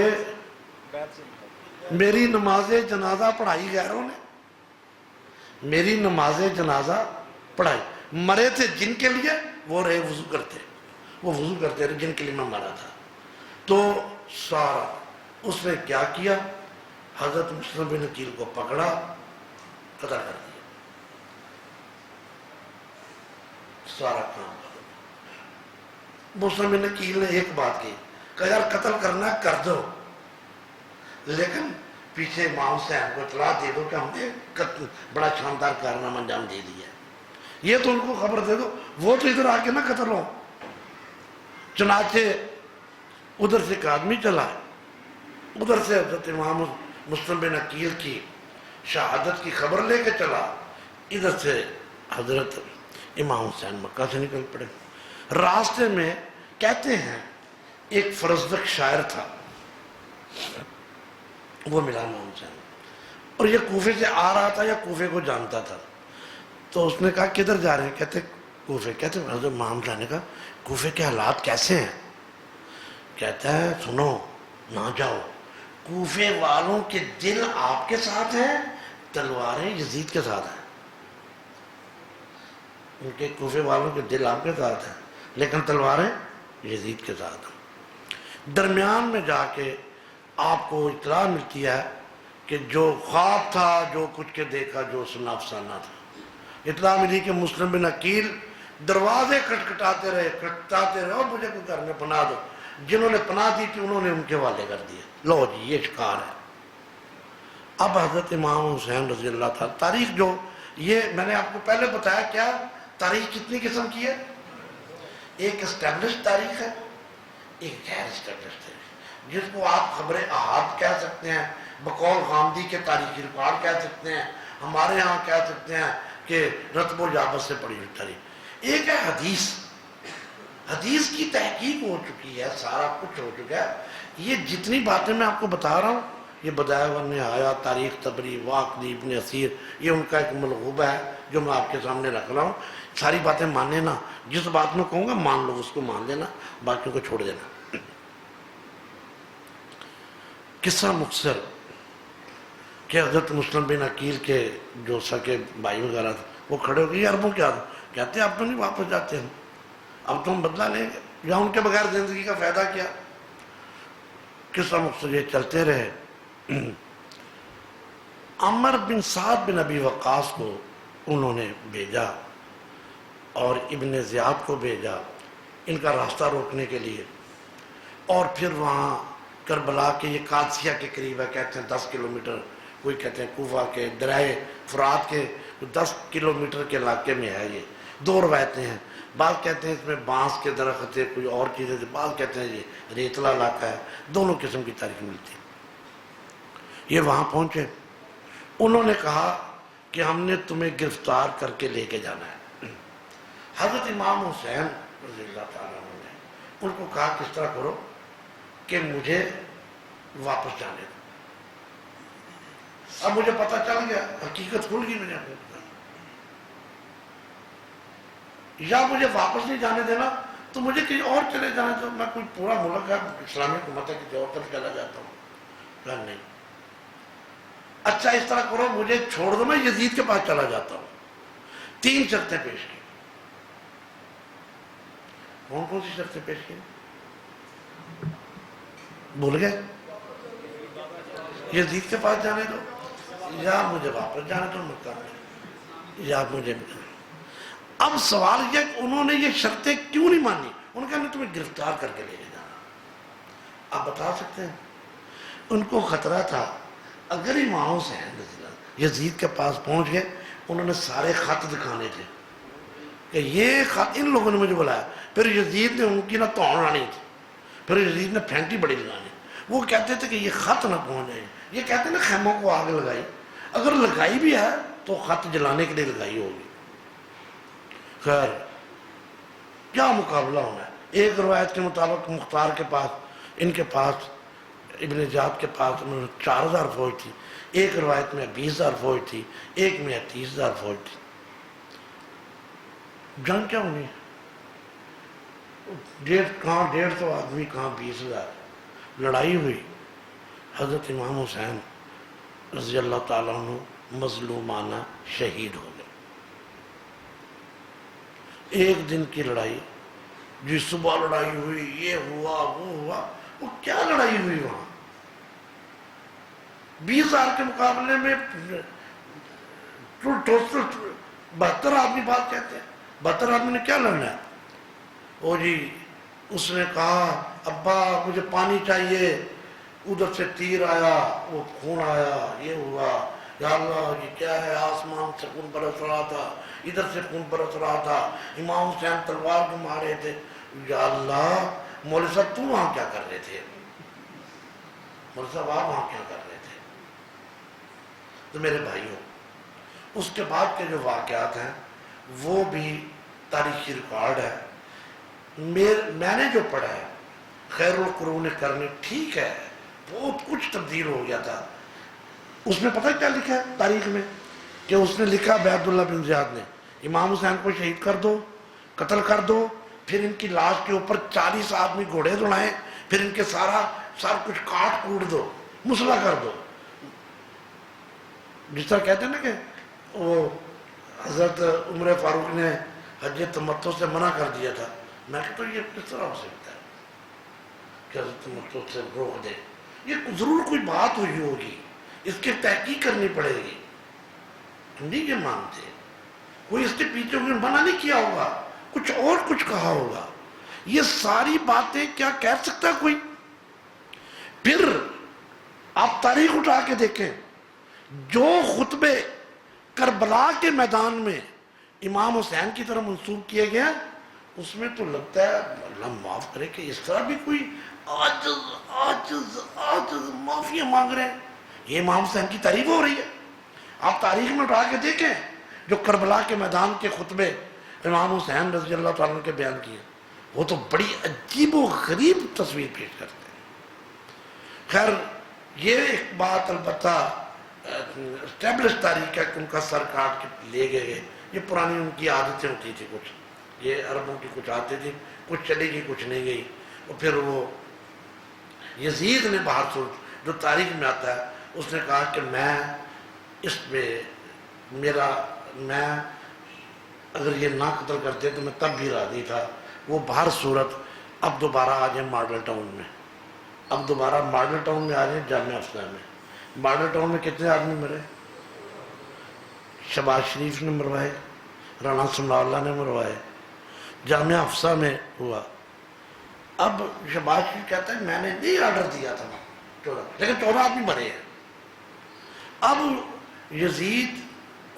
میری نماز جنازہ پڑھائی غیروں نے، میری نماز جنازہ پڑھائی، مرے تھے جن کے لیے وہ رہے وضو کرتے، وہ وضو کرتے رہے جن کے لیے میں مرا تھا، تو سارا اس نے کیا کیا، حضرت مسلم بن عقیل کو پکڑا، قتل کر دیا، سارا کام کر۔ مسلم بن عقیل نے ایک بات کی کہ یار قتل کرنا کر دو، لیکن پیچھے امام حسین کو اطلاع دے دو کہ ہم نے بڑا شاندار کارنامہ انجام دے دیا، یہ تو ان کو خبر دے دو، وہ تو ادھر آ کے نہ قتل ہو۔ چنانچہ ادھر سے ایک آدمی چلا، ادھر سے حضرت امام مسلم بن عقیل کی شہادت کی خبر لے کے چلا، ادھر سے حضرت امام حسین مکہ سے نکل پڑے۔ راستے میں کہتے ہیں ایک فرزدق شاعر تھا، وہ ملا امام حسین، اور یہ کوفے سے آ رہا تھا یا کوفے کو جانتا تھا، تو اس نے کہا کدھر جا رہے ہیں، کہتے کوفے، کہتے حضرت امام حسین نے کہا کوفے کے حالات کیسے ہیں، کہتا ہے سنو نہ جاؤ، کوفے والوں کے دل آپ کے ساتھ ہیں، تلواریں یزید کے ساتھ ہیں، ان کے کوفے والوں کے دل آپ کے ساتھ ہیں لیکن تلواریں یزید کے ساتھ ہیں۔ درمیان میں جا کے آپ کو اطلاع ملتی ہے کہ جو خواب تھا، جو کچھ کے دیکھا، جو سنا افسانہ تھا، اطلاع ملی کہ مسلم بن عقیل دروازے کھٹکھٹاتے رہے اور مجھے کوئی گھر میں پناہ دو، جنہوں نے پناہ دی تھی انہوں نے ان کے حوالے کر دیا، لو جی یہ شکار ہے۔ اب حضرت امام حسین رضی اللہ تعالیٰ، تاریخ جو یہ میں نے آپ کو پہلے بتایا، کیا تاریخ کتنی قسم کی ہے، ایک اسٹیبلش تاریخ ہے، ایک غیر اسٹیبلش تاریخ، جس کو آپ خبر احاد کہہ سکتے ہیں، بقول غامدی کے تاریخی ریکارڈ کہہ سکتے ہیں، ہمارے ہاں کہہ سکتے ہیں کہ رتب و یابت سے پڑھی ہوئی تاریخ۔ ایک ہے حدیث، حدیث کی تحقیق ہو چکی ہے، سارا کچھ ہو چکا ہے۔ یہ جتنی باتیں میں آپ کو بتا رہا ہوں، یہ بدایع والنہایہ، تاریخ طبری، واقدی، ابن اسیر، یہ ان کا ایک ملغوبہ ہے جو میں آپ کے سامنے رکھ رہا ہوں۔ ساری باتیں ماننے نا، جس بات میں کہوں گا مان لو، اس کو مان لینا، باقیوں کو چھوڑ دینا۔ قصہ مختصر کہ حضرت مسلم بن عقیل کے جو سکے بھائی وغیرہ تھے وہ کھڑے ہو گئے، عربوں کیا کہتے ہیں اب تو نہیں واپس جاتے ہیں، اب تو ہم بدلہ لیں گے، یا ان کے بغیر زندگی کا فائدہ کیا۔ قصہ مختصر یہ چلتے رہے۔ عمر بن سعد بن ابی وقاص کو انہوں نے بھیجا اور ابن زیاد کو بھیجا ان کا راستہ روکنے کے لیے، اور پھر وہاں کربلا کے یہ قادسیہ کے قریب ہے، کہتے ہیں 10 کلومیٹر، کوئی کہتے ہیں کوفہ کے دریائے فرات کے 10 کلومیٹر کے علاقے میں ہے یہ. 2 روایتیں ہیں. بعض کہتے ہیں اس میں بانس کے درخت ہے، کوئی اور چیزیں تھے، بعض کہتے ہیں یہ ریتلا علاقہ ہے. دونوں قسم کی تاریخ ملتی ہے. یہ وہاں پہنچے، انہوں نے کہا کہ ہم نے تمہیں گرفتار کر کے لے کے جانا ہے. حضرت امام حسین رضی اللہ تعالیٰ عنہ نے ان کو کہا کس طرح کرو کہ مجھے واپس جانے دو. اب مجھے پتہ چل گیا، حقیقت کھل گئی. میں نے اپنے یا مجھے واپس نہیں جانے دینا تو مجھے کہیں اور چلے جانے دو، میں کوئی پورا ملک ہے اسلامی حکومت ہے کسی اور طرف چلا جاتا ہوں. نہیں، اچھا اس طرح کرو مجھے چھوڑ دو، میں یزید کے پاس چلا جاتا ہوں. 3 شرطیں پیش کی. کون کون سی شرطیں پیش کی؟ بھول گئے؟ یزید کے پاس جانے دو، یا مجھے واپس جانے دو مکہ میں، یا مجھے. اب سوال یہ کہ انہوں نے یہ شرطیں کیوں نہیں مانی؟ انہوں نے کہا میں تمہیں گرفتار کر کے لے کے جانا. آپ بتا سکتے ہیں؟ ان کو خطرہ تھا اگر امام حسین یزید کے پاس پہنچ گئے، انہوں نے سارے خط دکھانے تھے کہ یہ خط ان لوگوں نے مجھے بلایا. پھر یزید نے ان کی نہ توڑ آنی تھی، پھر یزید نے پھینٹی بڑی لگانی. وہ کہتے تھے کہ یہ خط نہ پہنچ جائے. یہ کہتے ہیں نا خیموں کو آگ لگائی، اگر لگائی بھی ہے تو خط جلانے کے لیے لگائی ہوگی. خیر کیا مقابلہ ہونا ہے. ایک روایت کے مطابق مختار کے پاس، ان کے پاس ابن زیاد کے پاس 4000 فوج تھی. ایک روایت میں 20,000 فوج تھی، ایک میں 30,000 فوج تھی. جنگ کیا ہونی ہے؟ کہاں 150 آدمی، کہاں 20,000. لڑائی ہوئی. حضرت امام حسین رضی اللہ تعالیٰ عنہ مظلومانہ شہید ہو گئے. ایک دن کی لڑائی، جی صبح لڑائی ہوئی، یہ ہوا وہ ہوا. وہ کیا لڑائی ہوئی وہاں؟ 20,000 کے مقابلے میں 72 آدمی بات کہتے ہیں. 72 آدمی نے کیا لڑنا ہے؟ وہ جی اس نے کہا ابا مجھے پانی چاہیے، ادھر سے تیر آیا، وہ خون آیا، یہ ہوا. یا اللہ یہ کیا ہے؟ آسمان سے خون برس رہا تھا، ادھر سے خون برس رہا تھا. امام حسین تلوار کو مارے تھے. یا اللہ مولوی صاحب تم وہاں کیا کر رہے تھے؟ مولوی صاحب آپ وہاں کیا کر رہے تھے؟ تو میرے بھائیوں، اس کے بعد کے جو واقعات ہیں وہ بھی تاریخی ریکارڈ ہے. میں نے جو پڑھا ہے خیر القرون کرنے، ٹھیک ہے بہت کچھ تبدیل ہو گیا تھا. اس میں پتہ کیا لکھا ہے تاریخ میں؟ کہ اس نے لکھا عبداللہ بن زیاد نے امام حسین کو شہید کر دو، قتل کر دو، پھر ان کی لاش کے اوپر 40 آدمی گھوڑے دوڑائیں، پھر ان کے سارا کچھ کاٹ کوٹ دو، مسلح کر دو. جس طرح کہتے ہیں نا کہ وہ حضرت عمر فاروق نے حج تمتع سے منع کر دیا تھا. میں کہتا ہوں یہ کس طرح ہو سکتا ہے کہ حضرت تمتع سے روک دے؟ یہ ضرور کوئی بات ہوئی ہوگی، اس کی تحقیق کرنی پڑے گی. ہم نہیں یہ مانتے، کوئی اس کے پیچھے منع نہیں کیا ہوگا، کچھ اور کچھ کہا ہوگا. یہ ساری باتیں کیا کہہ سکتا ہے کوئی؟ پھر آپ تاریخ اٹھا کے دیکھیں، جو خطبے کربلا کے میدان میں امام حسین کی طرح منسوب کیے گئے ہیں، اس میں تو لگتا ہے اللہ معاف کرے کہ اس طرح بھی کوئی عاجز معافی مانگ رہے ہیں. یہ امام حسین کی تعریف ہو رہی ہے. آپ تاریخ میں اٹھا کے دیکھیں جو کربلا کے میدان کے خطبے امام حسین رضی اللہ تعالیٰ عنہ کے بیان کیے، وہ تو بڑی عجیب و غریب تصویر پیش کرتے ہیں. خیر یہ ایک بات البتہ اسٹیبلش تاریخ ہے کہ ان کا سر کاٹ کے لے گئے. یہ پرانی ان کی عادتیں ہوتی تھی، کچھ یہ عربوں کی کچھ عادتیں تھی، کچھ چلی گئی کچھ نہیں گئی. اور پھر وہ یزید نے باہر جو تاریخ میں آتا ہے، اس نے کہا کہ میں اس میں میں اگر یہ نہ قتل کرتے تو میں تب بھی راضی تھا. وہ باہر صورت اب دوبارہ آ جائیں ماڈل ٹاؤن میں، اب دوبارہ ماڈل ٹاؤن میں آ جائیں جامعہ افسہ میں. ماڈل ٹاؤن میں کتنے آدمی مرے؟ شہباز شریف نے مروائے، رانا ثناء اللہ نے مروائے. جامعہ افسہ میں ہوا اب شہباز شریف کہتا ہے میں نے نہیں آرڈر دیا تھا 14، لیکن 14 آدمی مرے ہیں۔ اب یزید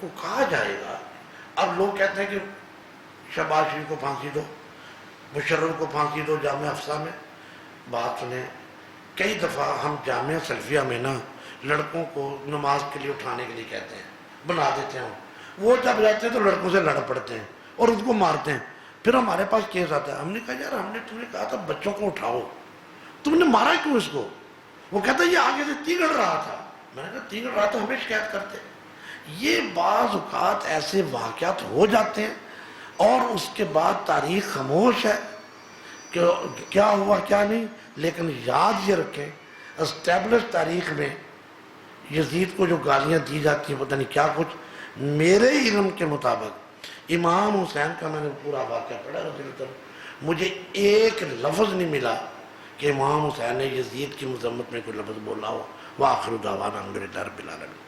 کو کہا جائے گا، اب لوگ کہتے ہیں کہ شہباز شریف کو پھانسی دو، مشرف کو پھانسی دو جامعہ افسا میں۔ بات سنیں، کئی دفعہ ہم جامعہ سلفیہ میں نا لڑکوں کو نماز کے لیے اٹھانے کے لیے کہتے ہیں، بنا دیتے ہیں، وہ جب جاتے ہیں تو لڑکوں سے لڑ پڑتے ہیں اور ان کو مارتے ہیں، پھر ہمارے پاس کیس آتا ہے۔ ہم نے کہا یار ہم نے تمہیں کہا تھا بچوں کو اٹھاؤ، تم نے مارا کیوں اس کو؟ وہ کہتا ہے یہ آگے سے تیگڑ رہا تھا۔ میں نے کہا تیگڑ رہا تو ہمیں شکایت کرتے۔ یہ بعض اوقات ایسے واقعات ہو جاتے ہیں اور اس کے بعد تاریخ خاموش ہے کہ کیا ہوا کیا نہیں، لیکن یاد یہ رکھیں اسٹیبلش تاریخ میں یزید کو جو گالیاں دی جاتی ہیں پتہ نہیں کیا کچھ، میرے علم کے مطابق امام حسین کا میں نے پورا واقعہ پڑھا رضی اللہ عنہ، مجھے ایک لفظ نہیں ملا کہ امام حسین نے یزید کی مذمت میں کوئی لفظ بولا ہو۔ وآخر دعوانا الحمدللہ رب العالمین۔